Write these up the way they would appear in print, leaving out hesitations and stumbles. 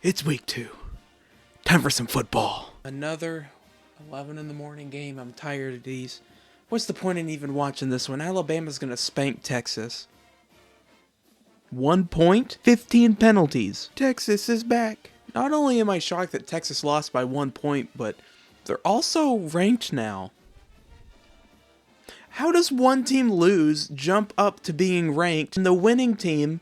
It's week 2. Time for some football. Another 11 in the morning game. I'm tired of these. What's the point in even watching this one? Alabama's going to spank Texas. 1 point, 15 penalties. Texas is back. Not only am I shocked that Texas lost by 1 point, but they're also ranked now. How does one team lose, jump up to being ranked, and the winning team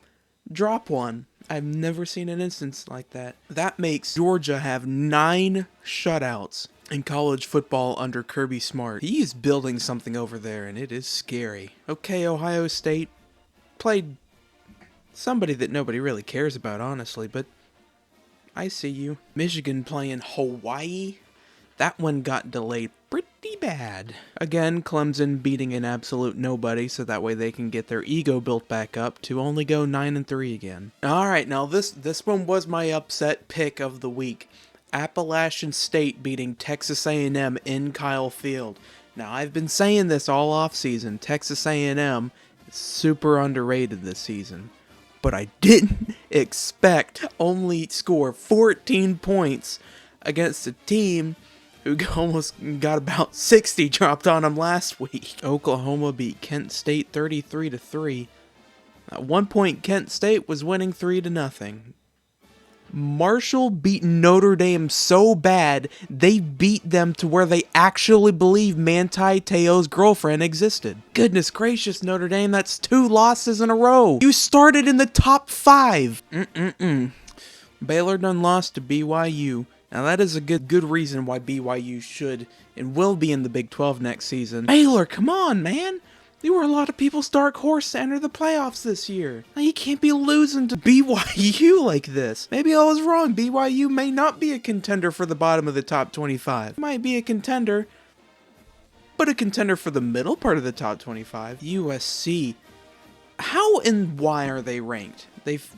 drop one? I've never seen an instance like that. That makes Georgia have 9 shutouts in college football under Kirby Smart. He is building something over there, and it is scary. Okay, Ohio State played somebody that nobody really cares about, honestly, but I see you. Michigan playing Hawaii. That one got delayed pretty bad. Again, Clemson beating an absolute nobody, so that way they can get their ego built back up to only go 9-3 again. Alright, now this one was my upset pick of the week. Appalachian State beating Texas A&M in Kyle Field. Now, I've been saying this all offseason. Texas A&M is super underrated this season. But I didn't expect only score 14 points against a team who almost got about 60 dropped on them last week. Oklahoma beat Kent State 33-3. At one point, Kent State was winning 3-0. Marshall beat Notre Dame so bad, they beat them to where they actually believe Manti Te'o's girlfriend existed. Goodness gracious, Notre Dame, that's 2 losses in a row. You started in the top 5. Baylor done lost to BYU. Now that is a good reason why BYU should and will be in the Big 12 next season. Baylor, come on, man! You were a lot of people's dark horse to enter the playoffs this year. Now you can't be losing to BYU like this. Maybe I was wrong. BYU may not be a contender for the bottom of the top 25. Might be a contender, but a contender for the middle part of the top 25. USC. How and why are they ranked? They've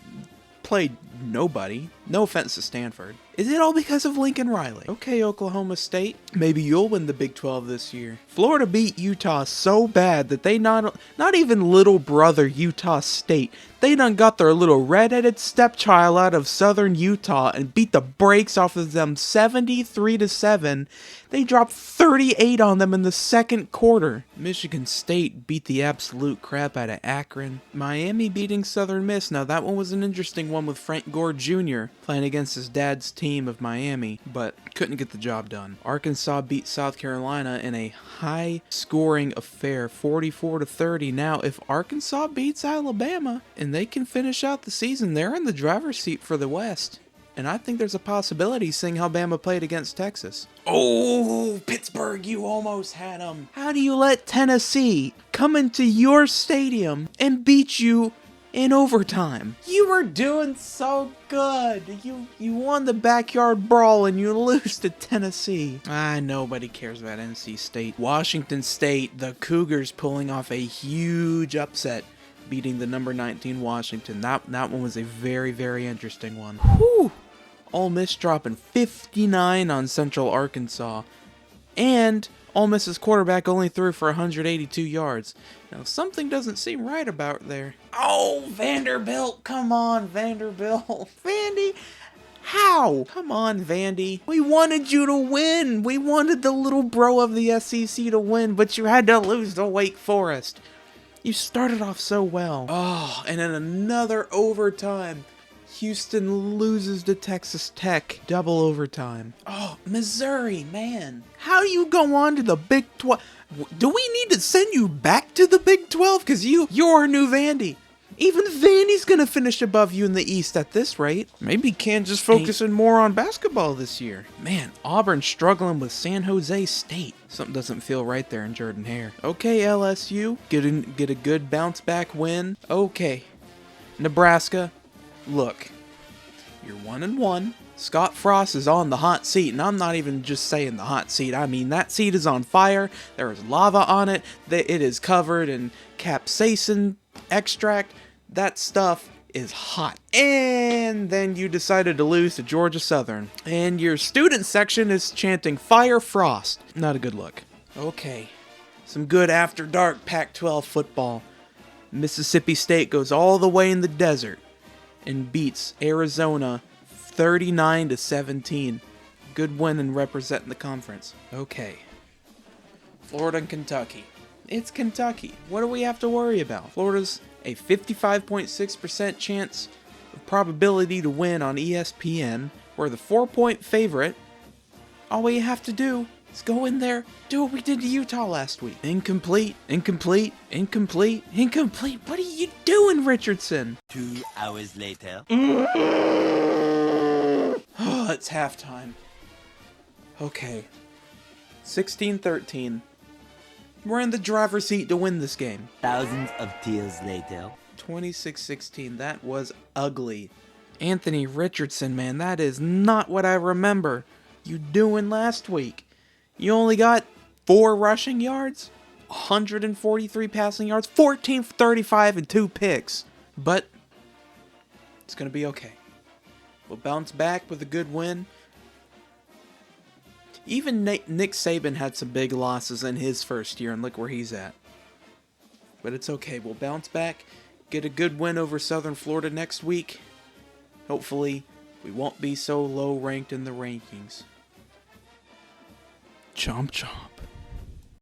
played nobody. No offense to Stanford. Is it all because of Lincoln Riley? Okay, Oklahoma State, maybe you'll win the Big 12 this year. Florida beat Utah so bad that they not even little brother Utah State, they done got their little red-headed stepchild out of southern Utah and beat the brakes off of them 73-7. They dropped 38 on them in the second quarter. Michigan State beat the absolute crap out of Akron. Miami beating Southern Miss. Now that one was an interesting one with Frank Gore Jr. playing against his dad's team of Miami, but couldn't get the job done. Arkansas beat South Carolina in a high-scoring affair, 44-30. Now, if Arkansas beats Alabama and they can finish out the season, they're in the driver's seat for the West. And I think there's a possibility seeing how Bama played against Texas. Oh, Pittsburgh, you almost had them. How do you let Tennessee come into your stadium and beat you in overtime? You were doing so good. You won the backyard brawl and you lose to Tennessee. Nobody cares about NC State. Washington State, the Cougars pulling off a huge upset, beating the number 19 Washington. That one was a very, very interesting one. Whew. Ole Miss dropping 59 on Central Arkansas. And Ole Miss's quarterback only threw for 182 yards. Now, something doesn't seem right about there. Oh, Vanderbilt. Come on, Vanderbilt. Vandy. How? Come on, Vandy. We wanted you to win. We wanted the little bro of the SEC to win, but you had to lose to Wake Forest. You started off so well. Oh, and in another overtime, Houston loses to Texas Tech. Double overtime. Oh, Missouri, man. How do you go on to the Big 12? Do we need to send you back to the Big 12? Because you're our new Vandy. Even Vandy's going to finish above you in the East at this rate. Maybe Kansas focusing more on basketball this year. Man, Auburn struggling with San Jose State. Something doesn't feel right there in Jordan-Hare. Okay, LSU, get a good bounce back win. Okay, Nebraska, look, you're 1-1. Scott Frost is on the hot seat, and I'm not even just saying the hot seat. I mean, that seat is on fire. There is lava on it. It is covered in capsaicin extract. That stuff is hot. And then you decided to lose to Georgia Southern. And your student section is chanting Fire Frost. Not a good look. Okay, some good after dark Pac-12 football. Mississippi State goes all the way in the desert and beats Arizona 39-17. Good win and representing the conference. Okay. Florida and Kentucky. It's Kentucky. What do we have to worry about? Florida's a 55.6% chance of probability to win on ESPN. We're the 4-point favorite. All we have to do is go in there, do what we did to Utah last week. Incomplete, incomplete, incomplete, incomplete. What are you doing, Richardson? 2 hours later. Oh, it's halftime. Okay. 16-13. We're in the driver's seat to win this game. Thousands of tears later. 26-16. That was ugly. Anthony Richardson, man, that is not what I remember you doing last week. You only got 4 rushing yards, 143 passing yards, 14 for 35, and 2 picks. But it's going to be okay. We'll bounce back with a good win. Even Nick Saban had some big losses in his first year, and look where he's at. But it's okay. We'll bounce back, get a good win over Southern Florida next week. Hopefully, we won't be so low ranked in the rankings. Chomp chomp.